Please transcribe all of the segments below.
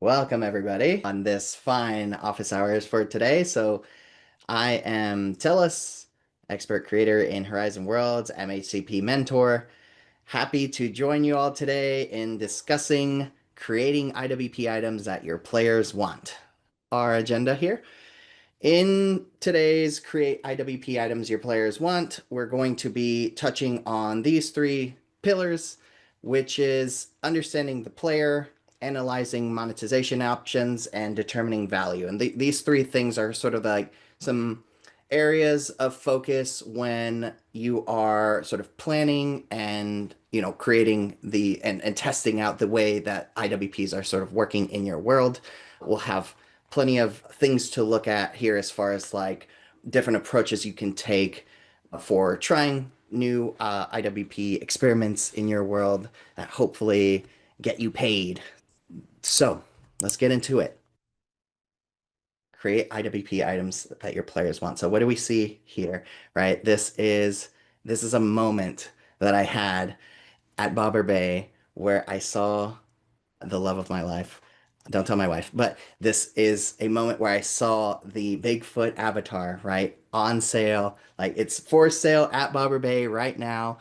Welcome everybody on this fine office hours for today. I am Tellous, expert creator in Horizon Worlds, MHCP mentor. Happy to join you all today in discussing creating IWP items that your players want. Our agenda here. In today's Create IWP Items Your Players Want, we're going to be touching on these three pillars, which is understanding the player, analyzing monetization options, and determining value. And these three things are sort of like some areas of focus when you are sort of planning and creating and testing out the way that IWPs are sort of working in your world. We'll have plenty of things to look at here as far as like different approaches you can take for trying new IWP experiments in your world that hopefully get you paid. So let's get into it. Create IWP items that your players want. So what do we see here, right? This is a moment that I had at Bobber Bay where I saw the love of my life. Don't tell my wife, but this is a moment where I saw the Bigfoot avatar, right? On sale. Like it's for sale at Bobber Bay right now.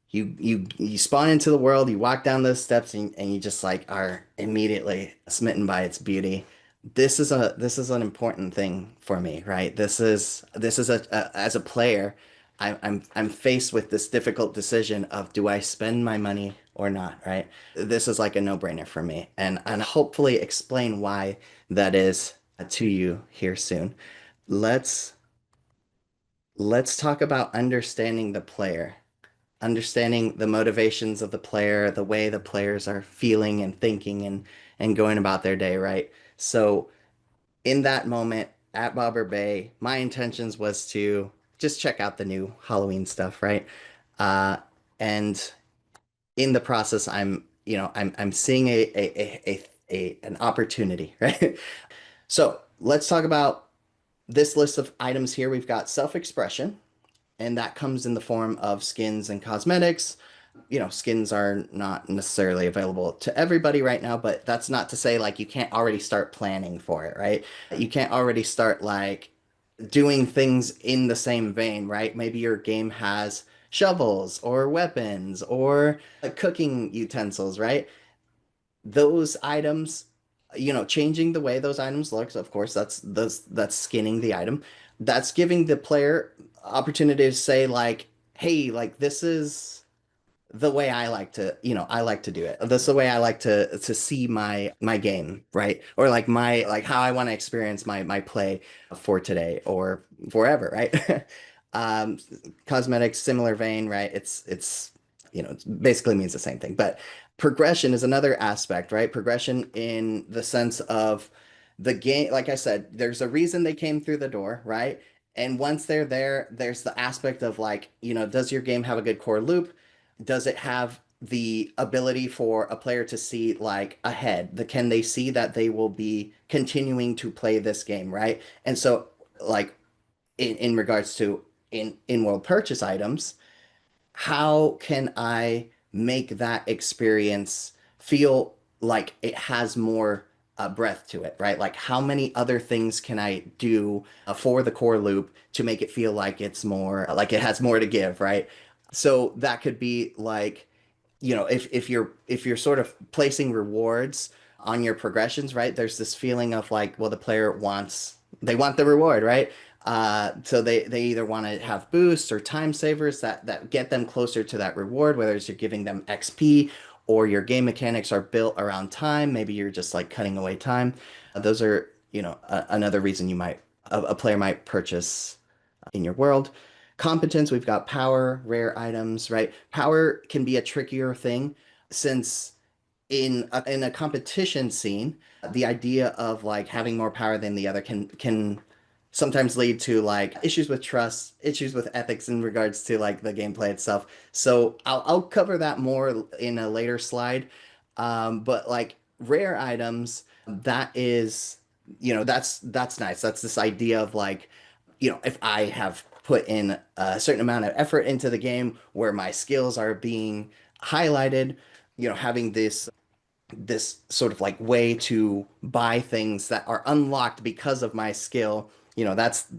You spawn into the world, you walk down those steps and you just like are immediately smitten by its beauty. This is an important thing for me, right? This is as a player, I'm faced with this difficult decision of do I spend my money or not, right? This is like a no-brainer for me, and hopefully explain why that is to you here soon. Let's let's talk about understanding the player, understanding the motivations of the player, the way the players are feeling and thinking and going about their day, right? So in that moment at Bobber Bay, my intentions was to just check out the new Halloween stuff, right? Uh, and in the process, I'm seeing an opportunity, right? So let's talk about this list of items here. We've got self-expression, and that comes in the form of skins and cosmetics. Skins are not necessarily available to everybody right now, but that's not to say like you can't already start planning for it, right? You can't already start like doing things in the same vein, right? Maybe your game has shovels or weapons or cooking utensils, right? Those items, changing the way those items looks, of course, that's skinning the item. That's giving the player opportunity to say like, hey, like this is the way I like to do it. That's the way I like to see my game, right? Or like how I want to experience my play for today or forever, right? um, Cosmetics, similar vein, right? It basically means the same thing. But progression is another aspect, right? Progression in the sense of the game, like I said, there's a reason they came through the door, right? And once they're there, there's the aspect of like, does your game have a good core loop? Does it have the ability for a player to see like ahead? Can they see that they will be continuing to play this game, right? And so like in regards to in-world purchase items, how can I make that experience feel like it has more breadth to it, right? Like how many other things can I do for the core loop to make it feel like it's more like it has more to give, right? So that could be like, if you're sort of placing rewards on your progressions, right? There's this feeling of like, well, the player they want the reward, right? So they either want to have boosts or time savers that get them closer to that reward, whether it's you're giving them XP or your game mechanics are built around time. Maybe you're just like cutting away time. Those are, another reason a player might purchase in your world. Competence, we've got power, rare items, right? Power can be a trickier thing since in a competition scene, the idea of like having more power than the other can sometimes lead to like issues with trust, issues with ethics in regards to like the gameplay itself. So I'll cover that more in a later slide. But like rare items, that is, that's nice. That's this idea of like, if I have put in a certain amount of effort into the game where my skills are being highlighted, having this this sort of like way to buy things that are unlocked because of my skill, that's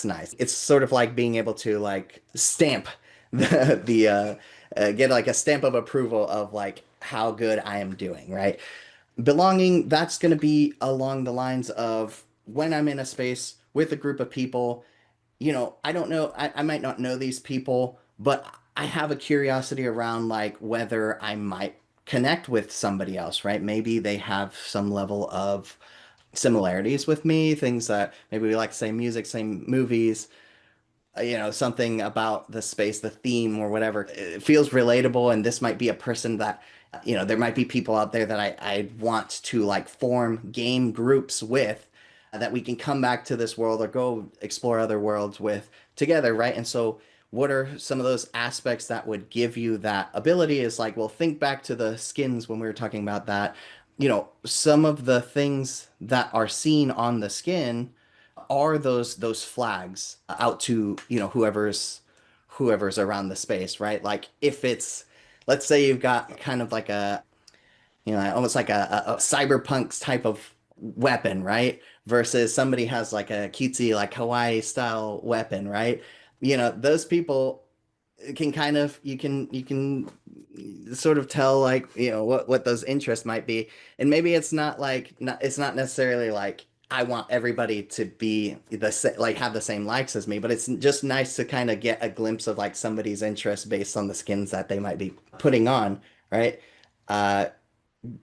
nice. It's sort of like being able to like stamp the get like a stamp of approval of like how good I am doing, right? Belonging, that's going to be along the lines of when I'm in a space with a group of people, I don't know, I might not know these people, but I have a curiosity around like whether I might connect with somebody else, right? Maybe they have some level of similarities with me, things that maybe we like, same music, same movies, something about the space, the theme or whatever. It feels relatable, and this might be a person that, there might be people out there that I want to like form game groups with, that we can come back to this world or go explore other worlds with together, right? And so, what are some of those aspects that would give you that ability? Is like, well, think back to the skins when we were talking about that. Some of the things that are seen on the skin are those flags out to whoever's around the space, right? Like if it's, let's say you've got kind of like a, almost like a cyberpunk type of weapon, right? Versus somebody has like a cutesy like Hawaii style weapon, right? Those people can kind of, you can sort of tell like what those interests might be, and maybe it's not like, not, it's not necessarily like I want everybody to be like have the same likes as me, but it's just nice to kind of get a glimpse of like somebody's interest based on the skins that they might be putting on, right? uh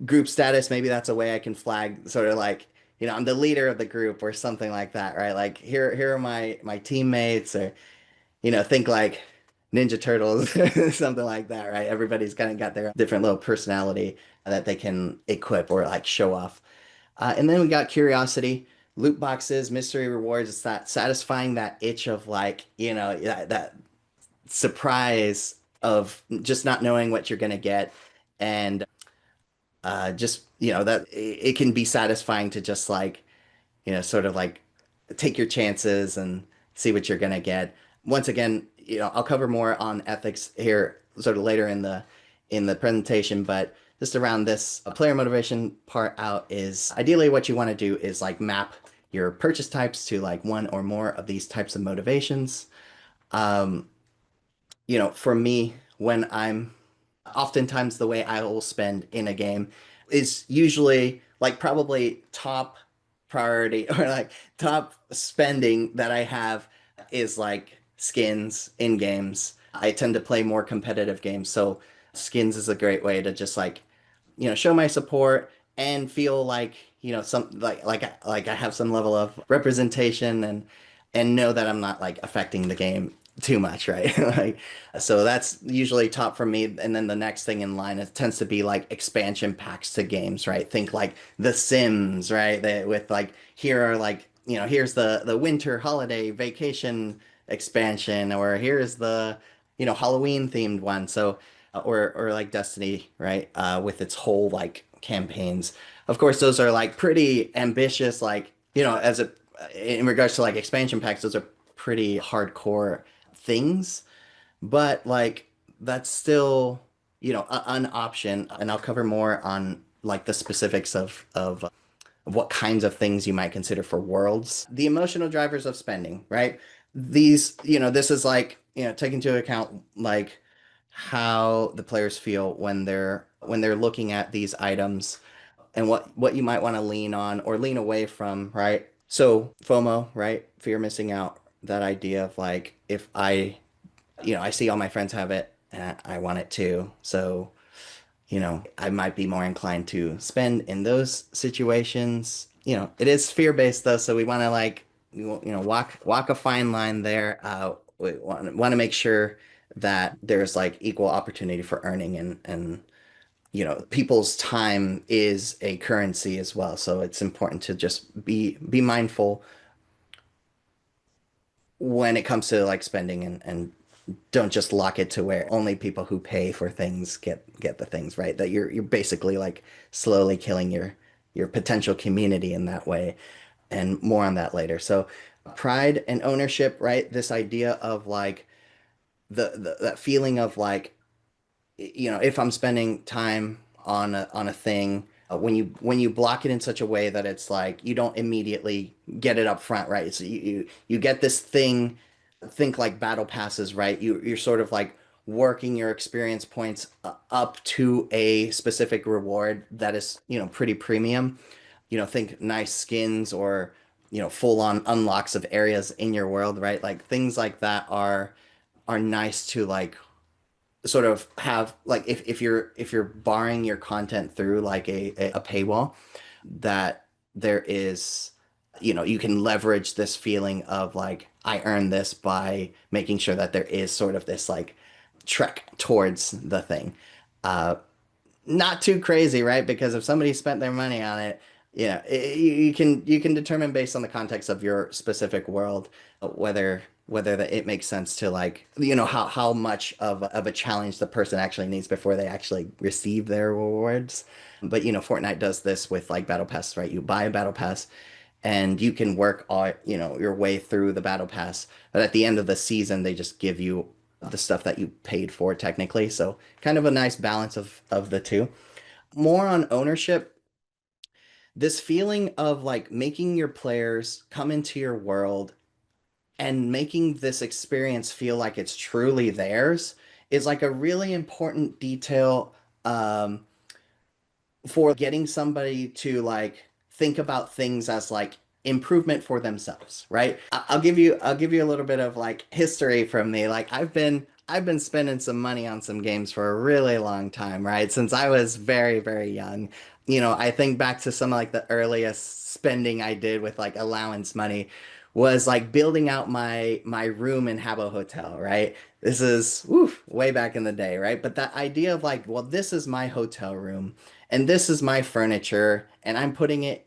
Group status, maybe that's a way I can flag sort of like, I'm the leader of the group or something like that, right? Like here are my teammates, or think like Ninja Turtles, something like that, right? Everybody's kind of got their different little personality that they can equip or like show off. And then we got curiosity, loot boxes, mystery rewards. It's that satisfying that itch of like, that surprise of just not knowing what you're gonna get, and just that it can be satisfying to just like, sort of like take your chances and see what you're gonna get. Once again, I'll cover more on ethics here sort of later in the presentation, but just around this player motivation part out is ideally what you want to do is like map your purchase types to like one or more of these types of motivations. Um, for me, when I'm oftentimes the way I will spend in a game is usually like probably top priority or like top spending that I have is like skins in games. I tend to play more competitive games, so skins is a great way to just like, show my support and feel like, some like I have some level of representation, and know that I'm not like affecting the game too much, right? Like, so that's usually top for me. And then the next thing in line, it tends to be like expansion packs to games, right? Think like The Sims, right? With like, here are like, here's the winter holiday vacation expansion, or here's the, Halloween themed one. So or like Destiny, right? With its whole like campaigns. Of course, those are like pretty ambitious, like, as a in regards to like expansion packs, those are pretty hardcore things, but like that's still, an option, and I'll cover more on like the specifics of what kinds of things you might consider for worlds. The emotional drivers of spending, right? These, this is like, take into account like how the players feel when they're looking at these items, and what you might want to lean on or lean away from, right? So FOMO, right? Fear of missing out. That idea of like, if I see all my friends have it and I want it too. So, I might be more inclined to spend in those situations. It is fear-based though, so we want to like, walk a fine line there. We want to make sure that there's like equal opportunity for earning, and people's time is a currency as well. So it's important to just be mindful when it comes to like spending, and don't just lock it to where only people who pay for things get the things, right? That you're basically like slowly killing your potential community in that way, and more on that later. So pride and ownership, right? This idea of like that feeling of like, if I'm spending time on a thing, when you block it in such a way that it's like you don't immediately get it up front, right? So you get this thing, think like battle passes, right? You're sort of like working your experience points up to a specific reward that is, pretty premium. Think nice skins or, full on unlocks of areas in your world, right? Like things like that are nice to like sort of have like if you're barring your content through like a paywall, that there is, you can leverage this feeling of like I earned this by making sure that there is sort of this like trek towards the thing. Uh, Not too crazy, right? Because if somebody spent their money on it, you can determine based on the context of your specific world whether that it makes sense to like how much of a challenge the person actually needs before they actually receive their rewards. But Fortnite does this with like battle pass, right? You buy a battle pass and you can work all your way through the battle pass, but at the end of the season they just give you the stuff that you paid for technically. So kind of a nice balance of the two. More on ownership, this feeling of like making your players come into your world and making this experience feel like it's truly theirs is like a really important detail, for getting somebody to like think about things as like improvement for themselves, right? I'll give you a little bit of like history from me. Like I've been spending some money on some games for a really long time, right? Since I was very, very young. I think back to some of like the earliest spending I did with like allowance money was like building out my room in Habbo Hotel, right? This is way back in the day, right? But that idea of like, well, this is my hotel room and this is my furniture and I'm putting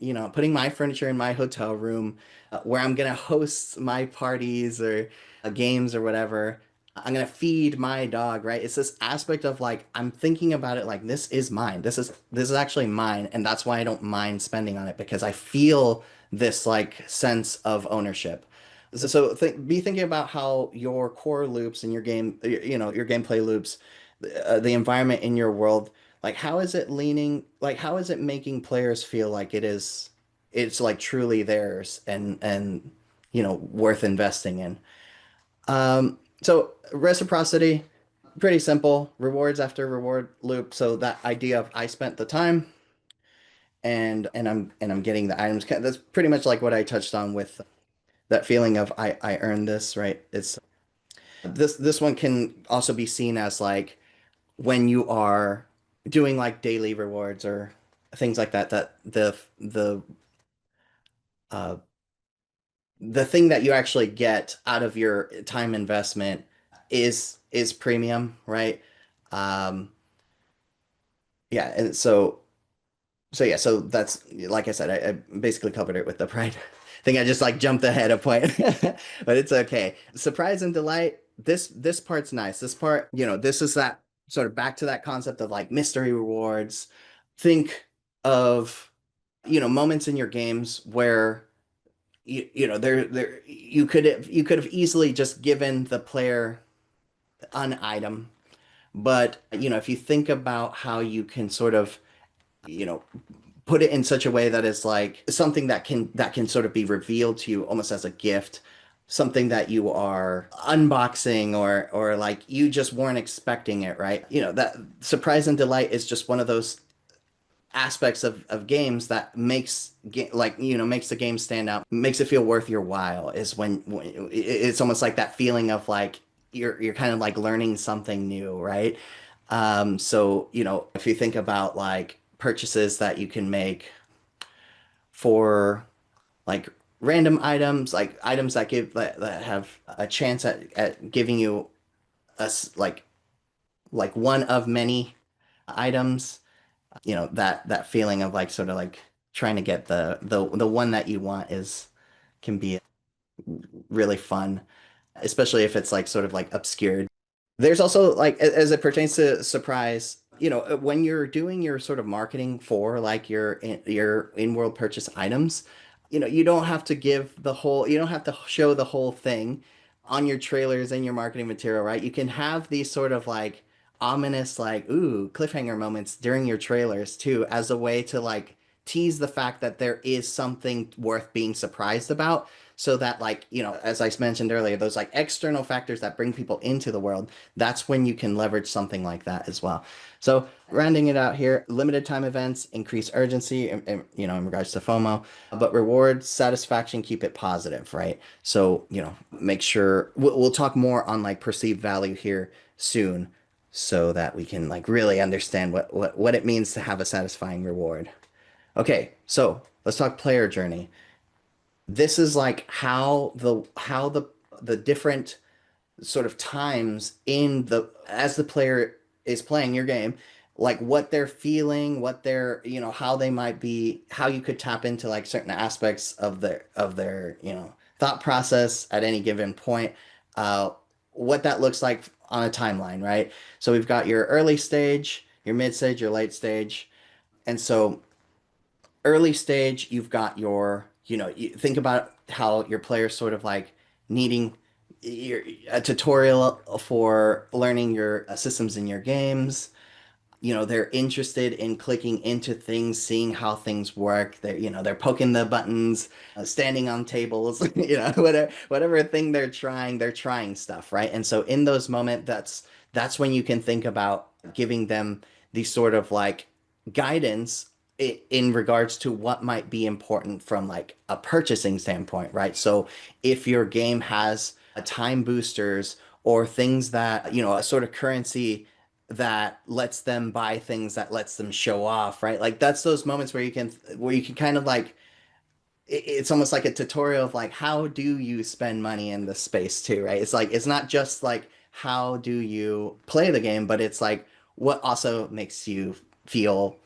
my furniture in my hotel room, where I'm gonna host my parties or games or whatever. I'm gonna feed my dog, right? It's this aspect of like I'm thinking about it like this is mine. This is actually mine, and that's why I don't mind spending on it because I feel this like sense of ownership. So be thinking about how your core loops in your game, your gameplay loops, the environment in your world, like how is it leaning, like how is it making players feel like it's like truly theirs and worth investing in. So reciprocity, pretty simple, rewards after reward loop. So that idea of I spent the time and I'm getting the items. That's pretty much like what I touched on with that feeling of I earned this, right? It's this one can also be seen as like when you are doing like daily rewards or things like that, that uh the thing that you actually get out of your time investment is premium, right? Um yeah, and so yeah, so that's like I said, I basically covered it with the pride. I think I just like jumped ahead a point, but it's okay. Surprise and delight. This part's nice. This part, this is that sort of back to that concept of like mystery rewards. Think of, moments in your games where there you could have easily just given the player an item, but if you think about how you can sort of, you know put it in such a way that is like something that can sort of be revealed to you almost as a gift, something that you are unboxing or like you just weren't expecting it, right? That surprise and delight is just one of those aspects of games that makes the game stand out, makes it feel worth your while, is when it's almost like that feeling of like you're kind of like learning something new, right? So if you think about like purchases that you can make for like random items, like items that have a chance at giving you like one of many items, that feeling of like sort of like trying to get the one that you want is can be really fun, especially if it's like sort of like obscured. There's also like as it pertains to surprise, when you're doing your sort of marketing for like your in-world purchase items, you don't have to you don't have to show the whole thing on your trailers and your marketing material, right? You can have these sort of like ominous like ooh cliffhanger moments during your trailers too as a way to like tease the fact that there is something worth being surprised about so that like as I mentioned earlier those like external factors that bring people into the world, that's when you can leverage something like that as well. So rounding it out here, limited time events increase urgency in regards to FOMO, but reward satisfaction, keep it positive, right? So make sure we'll talk more on like perceived value here soon so that we can like really understand what it means to have a satisfying reward. Okay, so let's talk player journey. This is like how the different sort of times in the as the player is playing your game, like what they're feeling, what they're, how they might be, how you could tap into like certain aspects of their, thought process at any given point, uh, what that looks like on a timeline, right? So we've got your early stage, your mid stage, your late stage. And so early stage, you've got your, you think about how your players sort of like needing your, a tutorial for learning your systems in your games. They're interested in clicking into things, seeing how things work. They're poking the buttons, standing on tables, whatever thing they're trying stuff, right? And so in those moments, that's when you can think about giving them these sort of like guidance in regards to what might be important from like a purchasing standpoint, right? So if your game has a time boosters or things that, a sort of currency that lets them buy things that lets them show off, right? Like that's those moments where you can kind of like it's almost like a tutorial of like how do you spend money in this space too, right? It's like it's not just like how do you play the game, but it's like what also makes you feel,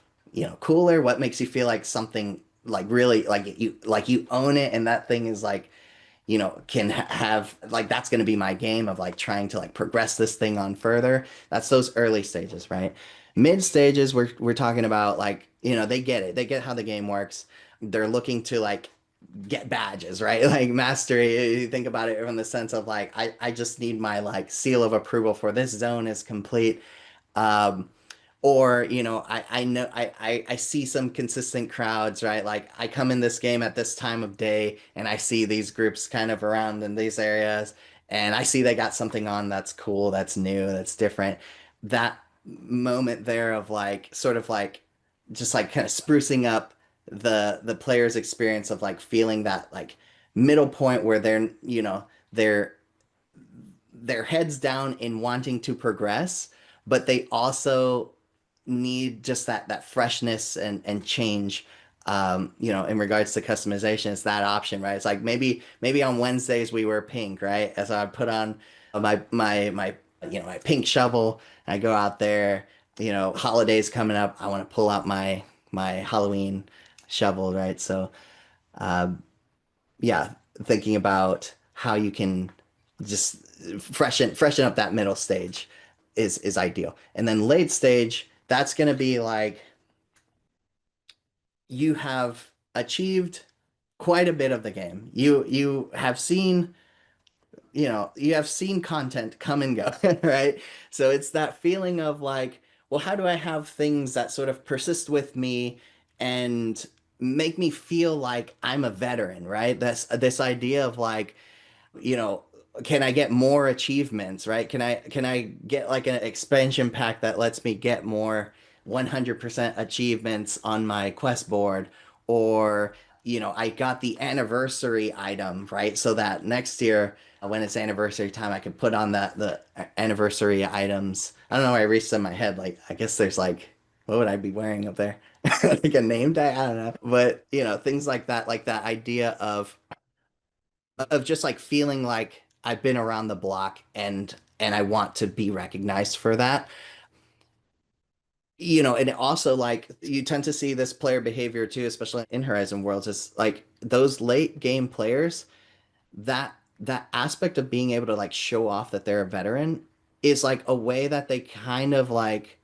cooler, what makes you feel like something like really like you own it and that thing is like can have like that's going to be my game of like trying to like progress this thing on further. That's those early stages, right? Mid stages, we're talking about like, they get it. They get how the game works. They're looking to like get badges, right? Like mastery. You think about it from the sense of like, I just need my like seal of approval for this zone is complete. Um, or I know I see some consistent crowds, right? Like I come in this game at this time of day and I see these groups kind of around in these areas and I see they got something on that's cool, that's new, that's different. That moment there of like sort of like just like kind of sprucing up the player's experience of like feeling that like middle point where they're their heads down in wanting to progress, but they also need just that freshness and change. In regards to customization, it's that option, right? It's like maybe on Wednesdays we were pink, right? As I put on my pink shovel, and I go out there. Holidays coming up, I want to pull out my Halloween shovel, right? So yeah, thinking about how you can just freshen up that middle stage is ideal. And then late stage, that's going to be like you have achieved quite a bit of the game. You have seen content come and go, right? So it's that feeling of like, well, how do I have things that sort of persist with me and make me feel like I'm a veteran, right? That's this idea of like, you know, can I get more achievements, right? Can I get like an expansion pack that lets me get more 100% achievements on my quest board? Or, I got the anniversary item, right? So that next year, when it's anniversary time, I can put on the anniversary items. I don't know why I reached in my head. Like, I guess there's like, what would I be wearing up there? Like a name tag? I don't know. But, things like that idea of just like feeling like I've been around the block and I want to be recognized for that. And also like you tend to see this player behavior too, especially in Horizon Worlds, is like those late game players, that aspect of being able to like show off that they're a veteran is like a way that they kind of like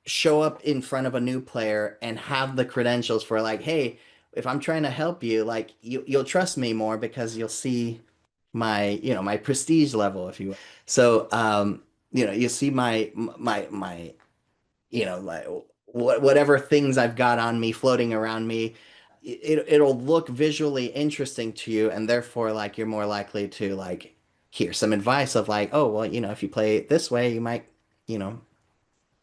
show up in front of a new player and have the credentials for like, hey, if I'm trying to help you, like you'll trust me more because you'll see my prestige level, if you will. So you see my like whatever things I've got on me floating around me, it'll look visually interesting to you, and therefore like you're more likely to like hear some advice of like, oh, well, if you play it this way, you might, you know,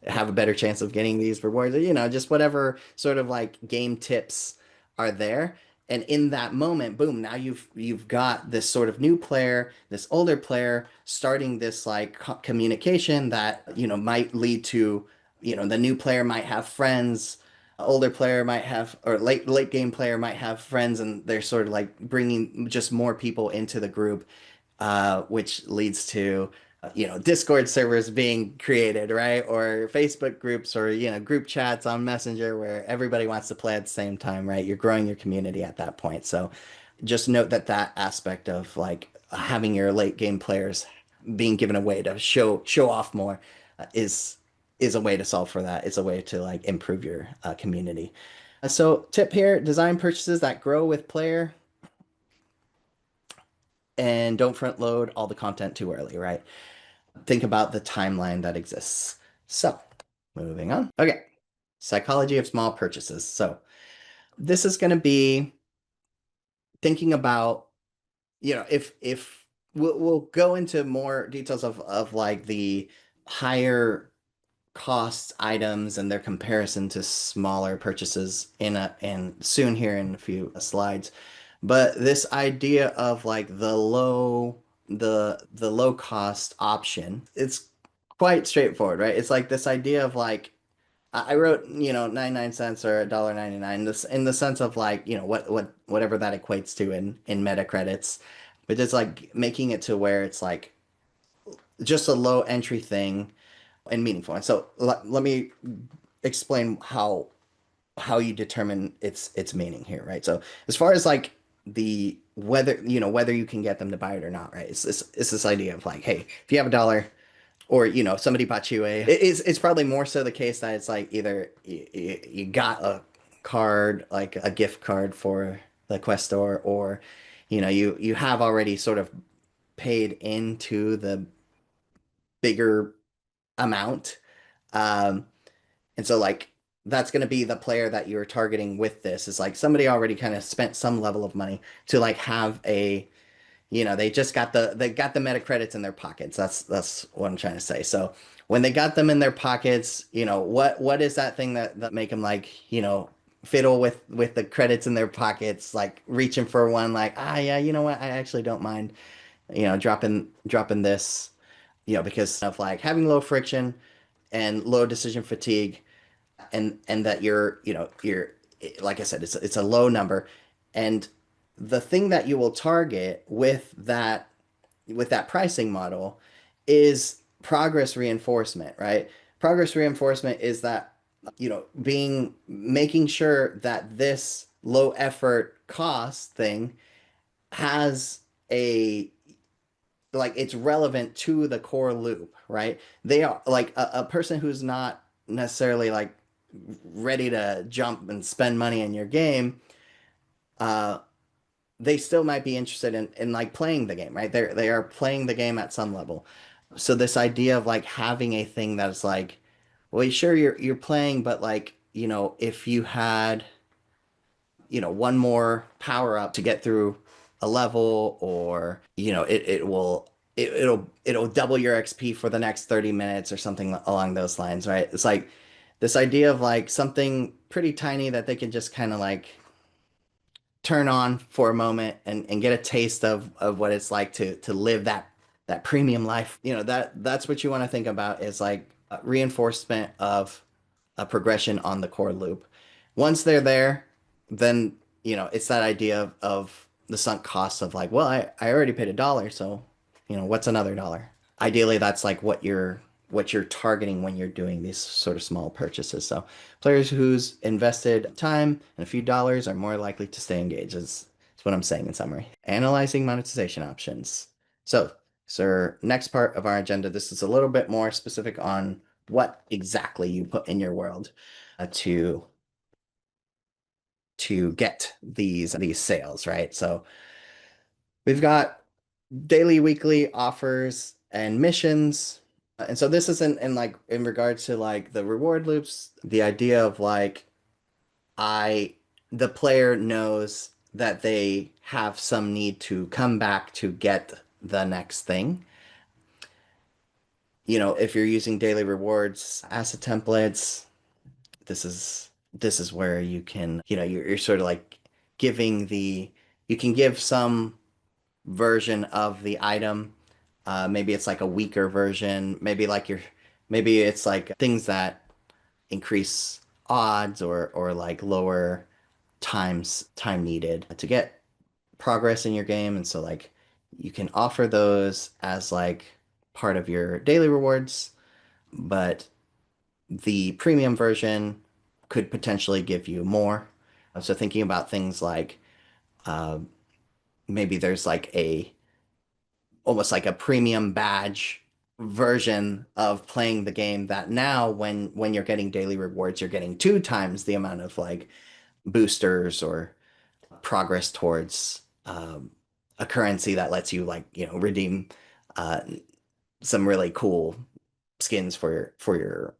have a better chance of getting these rewards, or, just whatever sort of like game tips are there. And in that moment, boom, now you've got this sort of new player, this older player starting this like communication that, might lead to, the new player might have friends, older player might have, or late game player might have friends, and they're sort of like bringing just more people into the group, which leads to Discord servers being created, right? Or Facebook groups, or group chats on Messenger where everybody wants to play at the same time, right? You're growing your community at that point. So just note that that aspect of like having your late game players being given a way to show off more is a way to solve for that. It's a way to like improve your community. So tip here, design purchases that grow with player, and don't front load all the content too early, right? Think about the timeline that exists. So, moving on. Okay, psychology of small purchases. So, this is going to be thinking about, if we'll go into more details of like the higher cost items and their comparison to smaller purchases and soon here in a few slides. But this idea of like the low cost option, it's quite straightforward, right? It's like this idea of like I wrote, 99 cents or $1.99, this in the sense of like, whatever that equates to in meta credits. But it's like making it to where it's like just a low entry thing and meaningful. And so let me explain how you determine its meaning here, right? So as far as like the whether you can get them to buy it or not, right? It's this idea of like, hey, if you have a dollar, or somebody bought you it's probably more so the case that it's like either you got a card, like a gift card for the Quest store, or you have already sort of paid into the bigger amount. um and so like that's going to be the player that you're targeting with this, is like somebody already kind of spent some level of money to like have a, they got the meta credits in their pockets. That's what I'm trying to say. So when they got them in their pockets, what is that thing that make them like, fiddle with the credits in their pockets, like reaching for one, like, yeah, you know what, I actually don't mind, dropping this, because of like having low friction and low decision fatigue, and that you're like I said, it's a low number. And the thing that you will target with that pricing model is progress reinforcement, right? Progress reinforcement is that, being making sure that this low effort cost thing has a, like, it's relevant to the core loop, right? They are like a person who's not necessarily like ready to jump and spend money in your game. uh they still might be interested in like playing the game, right? They are playing the game at some level. So this idea of like having a thing that's like, well, sure, you're playing, but like, if you had, one more power up to get through a level, or it'll double your XP for the next 30 minutes or something along those lines, right? It's like this idea of like something pretty tiny that they can just kind of like turn on for a moment and get a taste of what it's like to live that premium life. That's what you want to think about, is like reinforcement of a progression on the core loop. Once they're there, then it's that idea of the sunk costs of like, well, I already paid a dollar, so what's another dollar? Ideally, that's like what you're targeting when you're doing these sort of small purchases. So players who's invested time and a few dollars are more likely to stay engaged, is what I'm saying in summary. Analyzing monetization options. So next part of our agenda, this is a little bit more specific on what exactly you put in your world to get these sales, right? So we've got daily, weekly offers and missions. And so this isn't in like in regards to like the reward loops, the idea of like I the player knows that they have some need to come back to get the next thing. If you're using daily rewards asset templates, this is where you can, you're sort of like giving you can give some version of the item. Maybe it's like a weaker version. Maybe it's like things that increase odds or like lower time needed to get progress in your game. And so like you can offer those as like part of your daily rewards, but the premium version could potentially give you more. So thinking about things like uh, maybe there's like a almost like a premium badge version of playing the game that now when you're getting daily rewards, you're getting two times the amount of like boosters or progress towards a currency that lets you like redeem uh, some really cool skins for your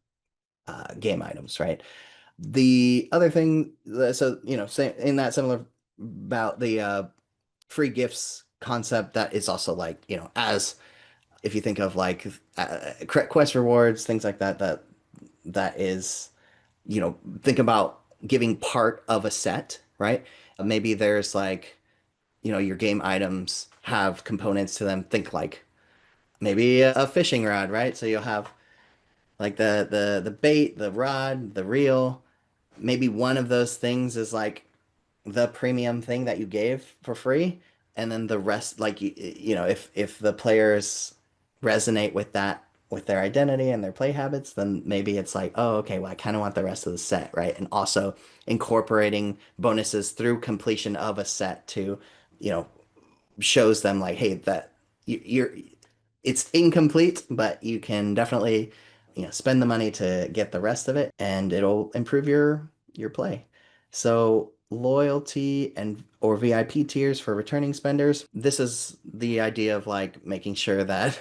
game items, right? The other thing, so in that similar about the free gifts concept, that is also like as if you think of like quest rewards, things like that, that is think about giving part of a set, right? Maybe there's like your game items have components to them. Think like maybe a fishing rod, right? So you'll have like the bait, the rod, the reel. Maybe one of those things is like the premium thing that you gave for free, and then the rest, like if the players resonate with that with their identity and their play habits, then maybe it's like, oh, okay, well, I kind of want the rest of the set, right? And also incorporating bonuses through completion of a set to, you know, shows them like, hey, that you're it's incomplete, but you can definitely, spend the money to get the rest of it, and it'll improve your play. So loyalty and or VIP tiers for returning spenders. This is the idea of like making sure that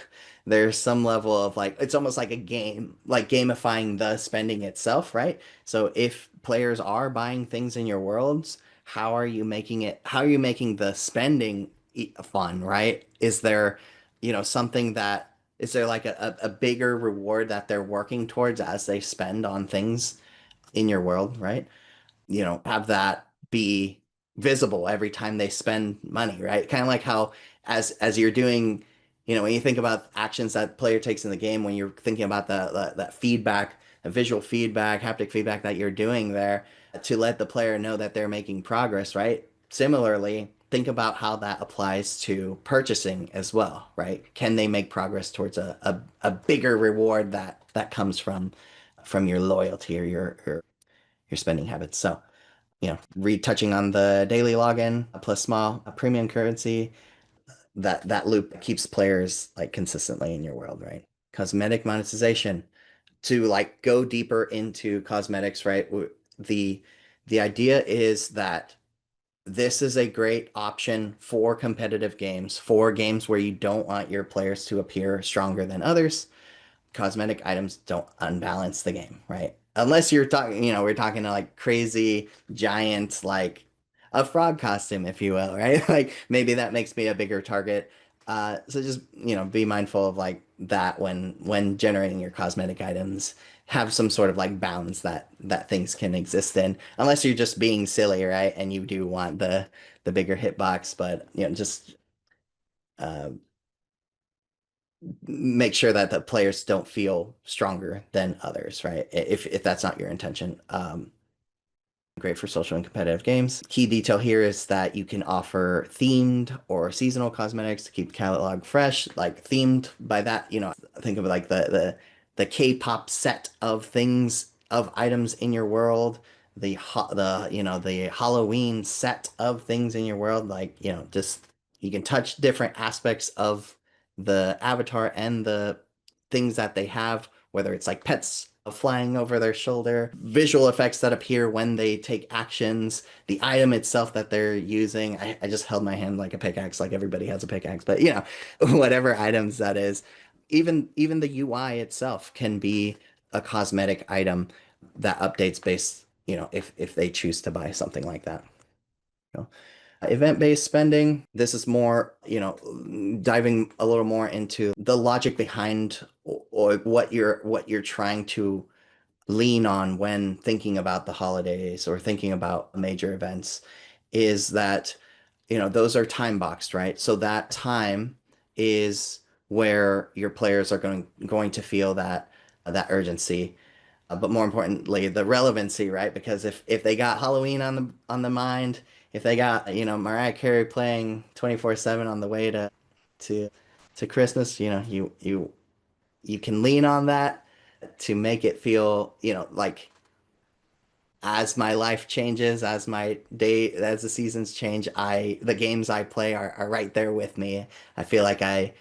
there's some level of like it's almost like a game, like gamifying the spending itself, right? So if players are buying things in your worlds, how are you making the spending fun, right? Is there, something that is there like a bigger reward that they're working towards as they spend on things in your world, right? Have that be visible every time they spend money, right? Kind of like how as you're doing, when you think about actions that player takes in the game, when you're thinking about that feedback, the visual feedback, haptic feedback that you're doing there to let the player know that they're making progress, right? Similarly, think about how that applies to purchasing as well, right? Can they make progress towards a bigger reward that comes from your loyalty or your spending habits? So, retouching on the daily login plus small premium currency, that loop keeps players like consistently in your world, right? Cosmetic monetization. To like go deeper into cosmetics, right? The the idea is that this is a great option for competitive games, for games where you don't want your players to appear stronger than others. Cosmetic items don't unbalance the game, right? Unless you're talking, we're talking to like crazy giant, like a frog costume, if you will, right? Like maybe that makes me a bigger target. So just, be mindful of like that when generating your cosmetic items, have some sort of like bounds that things can exist in, unless you're just being silly, right? And you do want the bigger hitbox, but just uh, make sure that the players don't feel stronger than others, right? If that's not your intention. Great for social and competitive games. Key detail here is that you can offer themed or seasonal cosmetics to keep the catalog fresh. Like themed by that, think of like the K-pop set of things of items in your world, the Halloween set of things in your world. Like just you can touch different aspects of the avatar and the things that they have, whether it's like pets flying over their shoulder, visual effects that appear when they take actions, the item itself that they're using. I just held my hand like a pickaxe, like everybody has a pickaxe, but whatever items that is. even the UI itself can be a cosmetic item that updates based, if they choose to buy something like that. You know. Event-based spending, this is more, diving a little more into the logic behind or what you're trying to lean on when thinking about the holidays or thinking about major events is that, those are time boxed, right? So that time is where your players are going to feel that urgency. But more importantly, the relevancy, right? Because if they got Halloween on the mind, if they got, Mariah Carey playing 24/7 on the way to to Christmas, you can lean on that to make it feel, like as my life changes, as the seasons change, the games I play are right there with me. I feel like I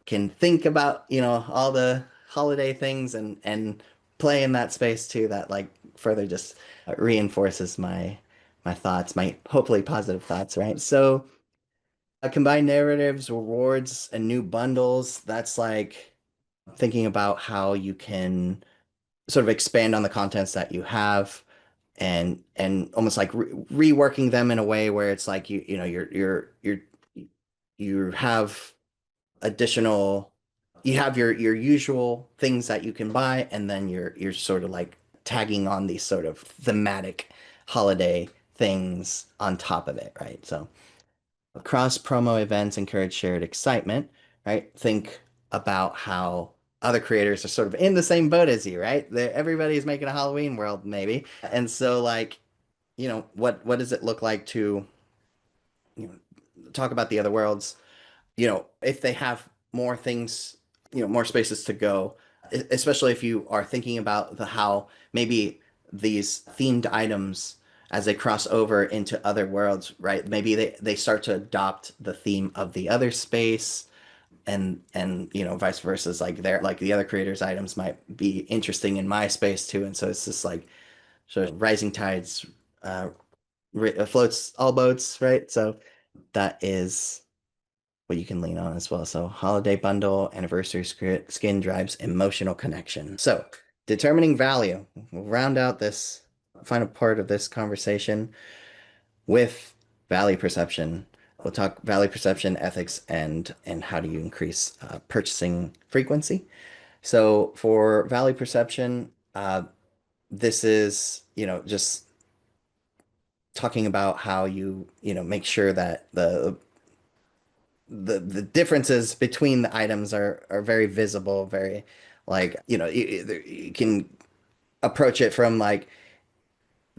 can think about, all the holiday things and play in that space too, that like further just reinforces my thoughts, my hopefully positive thoughts, right? So combined narratives, rewards, and new bundles, that's like thinking about how you can sort of expand on the contents that you have and almost like reworking them in a way where it's like you have additional you have your usual things that you can buy and then you're sort of like tagging on these sort of thematic holiday things on top of it, right? So cross promo events encourage shared excitement, right? Think about how other creators are sort of in the same boat as you, right? Everybody's making a Halloween world, maybe. And so like, what does it look like to, talk about the other worlds? If they have more things, more spaces to go, especially if you are thinking about the how maybe these themed items as they cross over into other worlds, right? Maybe they start to adopt the theme of the other space and vice versa. It's like they're like the other creators' items might be interesting in my space too. And so it's just like sort of rising tides uh floats all boats, right? So that is what you can lean on as well. So holiday bundle, anniversary skin drives emotional connection. So determining value. We'll round out this final part of this conversation with value perception. We'll talk value perception, ethics, and how do you increase purchasing frequency. So for value perception, this is just talking about how you make sure that the differences between the items are very visible, very like you can approach it from like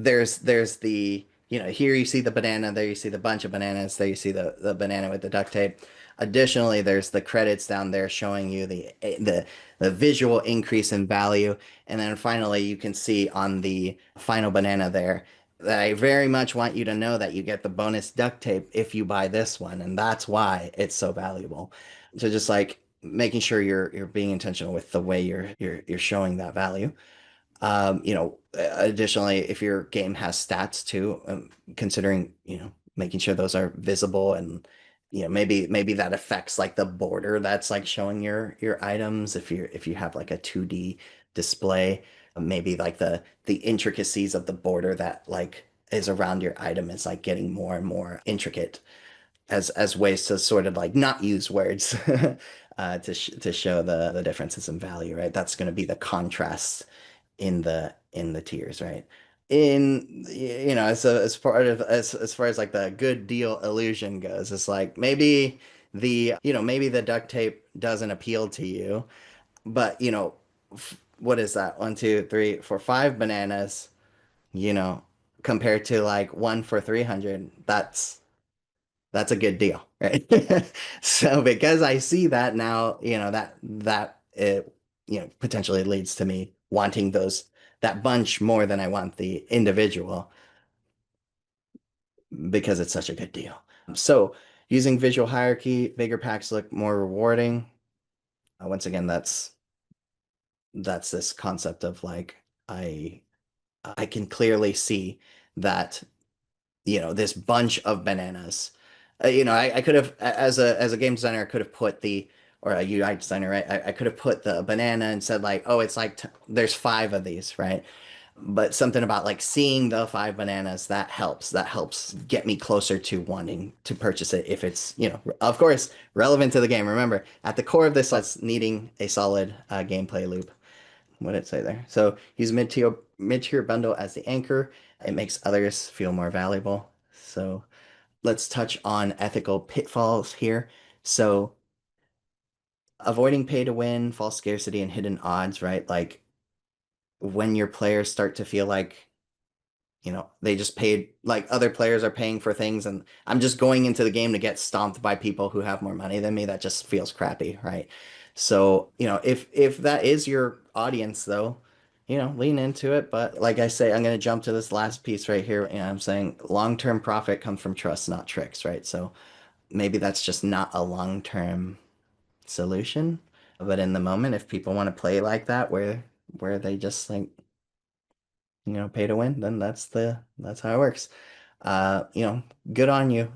there's the here you see the banana, there you see the bunch of bananas, there you see the banana with the duct tape. Additionally, there's the credits down there showing you the visual increase in value, and then finally you can see on the final banana there that I very much want you to know that you get the bonus duct tape if you buy this one, and that's why it's so valuable. So just like making sure you're being intentional with the way you're showing that value. Additionally, if your game has stats too, considering, making sure those are visible and, maybe that affects like the border that's like showing your items. If you have like a 2D display, maybe like the intricacies of the border that like is around your item is like getting more and more intricate as ways to sort of like not use words to show the differences in value, right? That's going to be the contrast in the tiers, right? As part of as far as like the good deal illusion goes, it's like maybe the duct tape doesn't appeal to you, but what is that? One, two, three, four, five bananas, you know, compared to like one for 300, that's a good deal, right? So because I see that now, that it, potentially leads to me wanting that bunch more than I want the individual because it's such a good deal. So using visual hierarchy, bigger packs look more rewarding. Once again, that's this concept of like I can clearly see that this bunch of bananas. I could have, as a game designer, I could have put the or a UI designer, right? I could have put the banana and said like, oh, it's like t there's five of these, right? But something about like seeing the five bananas that helps. That helps get me closer to wanting to purchase it if it's, of course, relevant to the game. Remember, at the core of this is needing a solid gameplay loop. What did it say there? So use mid-tier bundle as the anchor. It makes others feel more valuable. So let's touch on ethical pitfalls here. So avoiding pay to win, false scarcity, and hidden odds, right? Like when your players start to feel like, they just paid, like other players are paying for things, and I'm just going into the game to get stomped by people who have more money than me. That just feels crappy, right? So, if that is your audience though, lean into it. But like I say, I'm going to jump to this last piece right here. I'm saying long-term profit comes from trust, not tricks, right? So maybe that's just not a long-term solution. But in the moment, if people want to play like that, where they just like, pay to win, then that's how it works. Good on you.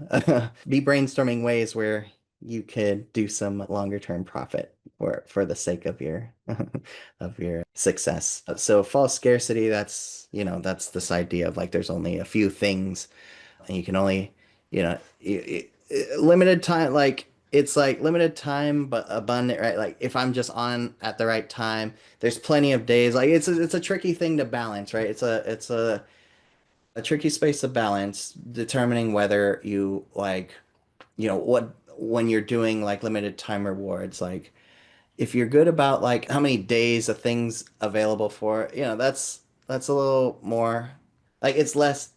Be brainstorming ways where you could do some longer term profit for the sake of your of your success. So false scarcity, that's this idea of like there's only a few things and you can only, limited time, like it's like limited time but abundant, right? Like if I'm just on at the right time, there's plenty of days. Like it's a tricky thing to balance, right? It's a tricky space of balance, determining whether you like, what when you're doing like limited time rewards, like if you're good about like how many days a thing's available for, that's a little more like it's less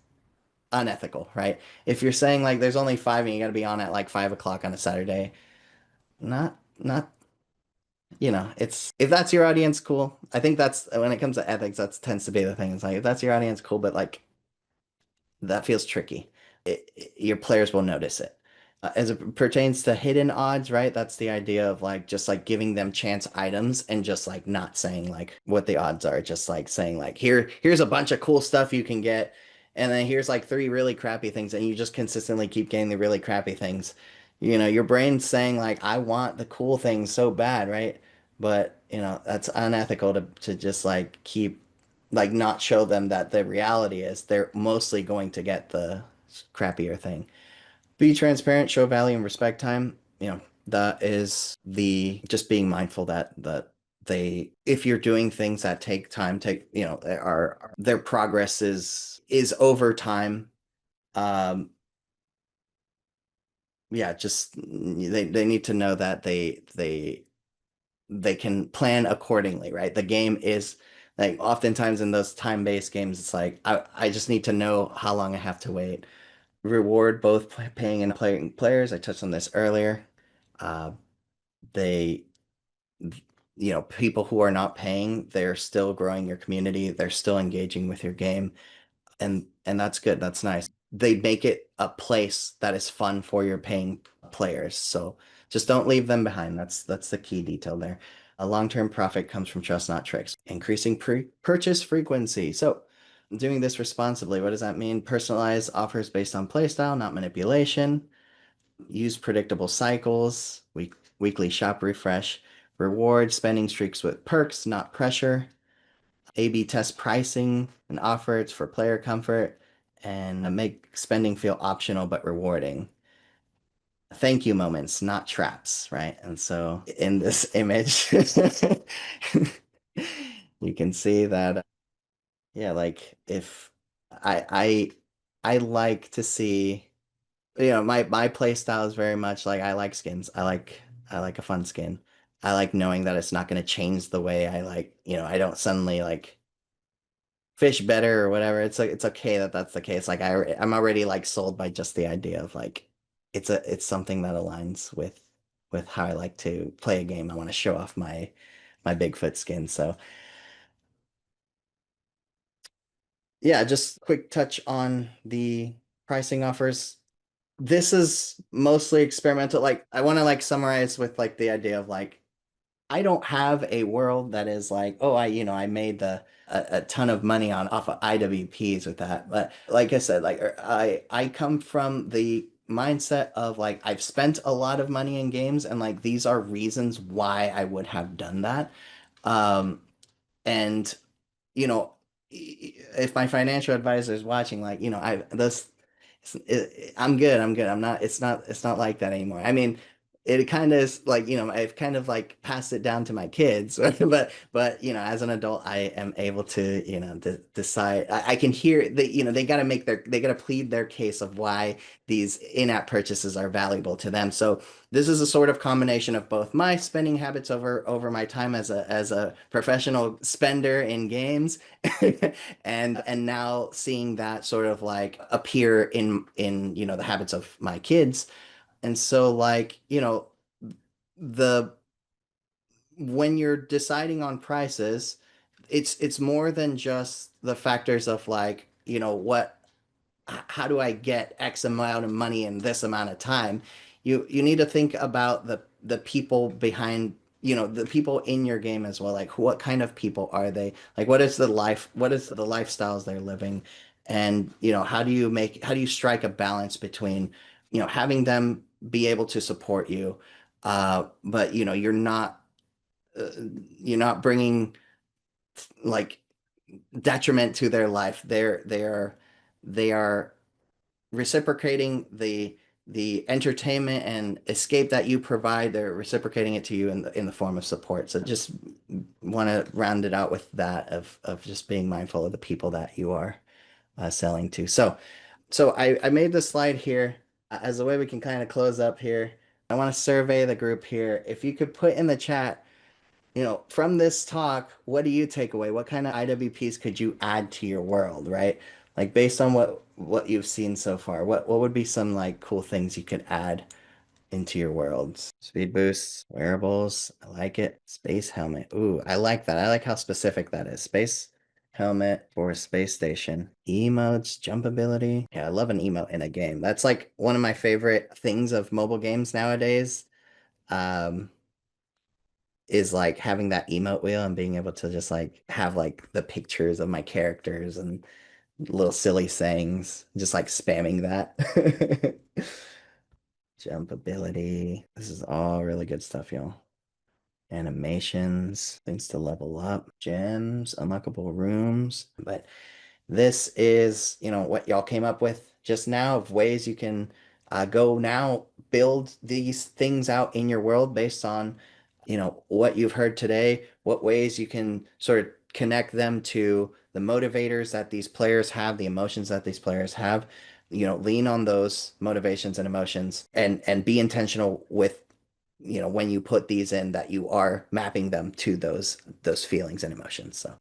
unethical, right? If you're saying like there's only five and you got to be on at like 5 o'clock on a Saturday, not it's if that's your audience, cool. I think that's when it comes to ethics, that tends to be the thing. It's like if that's your audience, cool, but like that feels tricky. Your players will notice it. As it pertains to hidden odds, right? That's the idea of like just like giving them chance items and just like not saying like what the odds are, just like saying like here's a bunch of cool stuff you can get, and then here's like three really crappy things, and you just consistently keep getting the really crappy things. Your brain's saying like I want the cool things so bad, right? But that's unethical to just like keep like not show them that the reality is they're mostly going to get the crappier thing. Be transparent, show value and respect time. That is the just being mindful that they if you're doing things that take time, take are their progress is over time. Um yeah, just they need to know that they can plan accordingly, right? The game is like oftentimes in those time-based games, it's like I just need to know how long I have to wait. Reward both paying and playing players. I touched on this earlier. Uh, they, people who are not paying, they're still growing your community. They're still engaging with your game, and that's good. That's nice. They make it a place that is fun for your paying players. So just don't leave them behind. That's the key detail there. A long-term profit comes from trust, not tricks. Increasing purchase frequency. So doing this responsibly, what does that mean? Personalized offers based on playstyle, not manipulation. Use predictable cycles. Weekly shop refresh. Reward spending streaks with perks, not pressure. A/B test pricing and offers for player comfort, and make spending feel optional but rewarding. Thank you moments, not traps, right? And so in this image, you can see that, yeah, like if I like to see, my play style is very much like I like skins. I like a fun skin. I like knowing that it's not going to change the way I like, I don't suddenly like fish better or whatever. It's like it's okay that that's the case. Like I'm already like sold by just the idea of like it's something that aligns with how I like to play a game. I want to show off my Bigfoot skin. So yeah, just quick touch on the pricing offers. This is mostly experimental. Like I want to like summarize with like the idea of like I don't have a world that is like, oh, I made a ton of money on off of IWPs with that. But like I said, like I come from the mindset of like I've spent a lot of money in games and like these are reasons why I would have done that. Um, and you know, if my financial advisor is watching, like, I this, I'm good. I'm good. I'm not. It's not like that anymore. I mean, it kind of is like, I've kind of like passed it down to my kids, but as an adult, I am able to, decide. I can hear that, they got to they got to plead their case of why these in-app purchases are valuable to them. So this is a sort of combination of both my spending habits over my time as a professional spender in games and now seeing that sort of like appear in the habits of my kids. And so like, the when you're deciding on prices, it's more than just the factors of like, how do I get X amount of money in this amount of time? You need to think about the people behind, the people in your game as well. Like what kind of people are they? Like what is the lifestyles they're living? And, how do you strike a balance between, having them be able to support you, but uh, you're not bringing like detriment to their life. They are reciprocating the entertainment and escape that you provide. They're reciprocating it to you in the form of support. So just want to round it out with that of just being mindful of the people that you are selling to. So I made this slide here as a way we can kind of close up here. I want to survey the group here. If you could put in the chat, from this talk, what do you take away? What kind of IWPs could you add to your world, right? Like based on what you've seen so far, what would be some like cool things you could add into your worlds? Speed boosts, wearables, I like it. Space helmet. Ooh, I like that. I like how specific that is. Space helmet for a space station. Emotes, jump ability. Yeah, I love an emote in a game. That's like one of my favorite things of mobile games nowadays. Um, is like having that emote wheel and being able to just like have like the pictures of my characters and little silly sayings, just like spamming that. Jump ability. This is all really good stuff, y'all. Animations, things to level up, gems, unlockable rooms. But this is, what y'all came up with just now of ways you can go now build these things out in your world based on, what you've heard today, what ways you can sort of connect them to the motivators that these players have, the emotions that these players have, lean on those motivations and emotions and be intentional with, when you put these in that you are mapping them to those feelings and emotions. So